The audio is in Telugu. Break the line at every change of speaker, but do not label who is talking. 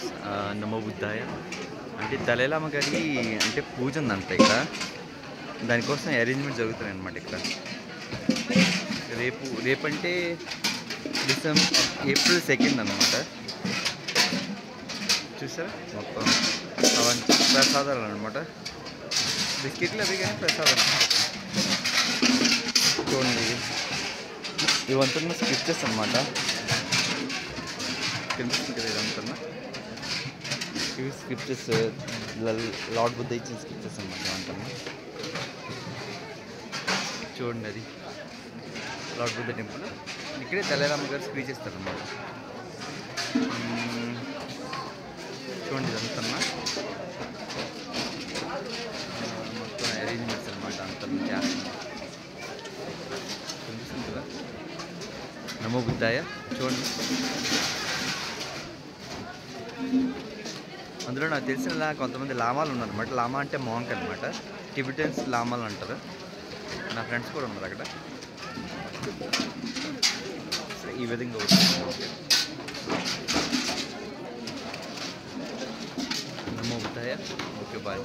ఫ్రెండ్స్, నమో బుద్ధాయ. అంటే దలైలామా గారి అంటే పూజ ఉందంట ఇక్కడ. దానికోసం అరేంజ్మెంట్ జరుగుతున్నాయి అన్నమాట ఇక్కడ. రేపంటే ఏప్రిల్ 2 అన్నమాట. చూసారా మొత్తం అవన్నీ ప్రసాదాలు అనమాట. బిస్కెట్లు అవి కానీ ప్రసాదాలు చూడండి. ఇవంతా స్క్రిప్చర్స్ అనమాట. కనిపిస్తుంది కదా ఇదంతా. ఇవి స్క్రిప్చర్స్, లార్డ్ బుద్ధ ఇచ్చిన స్క్రిప్చర్స్ అనమాట ఇవంతా. చూడండి, అది లార్డ్ బుద్ధ టెంపుల్. ఇక్కడే దలైలామా గారు స్పీచ్ ఇస్తారన్నమాట. చూడండి ఇదంతా మొత్తం అరేంజ్మెంట్స్ అనమాట. అంతా చేస్తున్నారు. కనిపిస్తుంది కదా నమో బుద్ధాయ. చూడండి, అందులో నాకు తెలిసిన కొంతమంది లామాలు ఉన్నారన్నమాట. లామా అంటే మాంక్ అనమాట. టిబెటన్స్ లామాలు అంటారు. నా ఫ్రెండ్స్ కూడా ఉన్నారు అక్కడ. ఈ విధంగా నమో బుద్ధాయ. Okay, bye.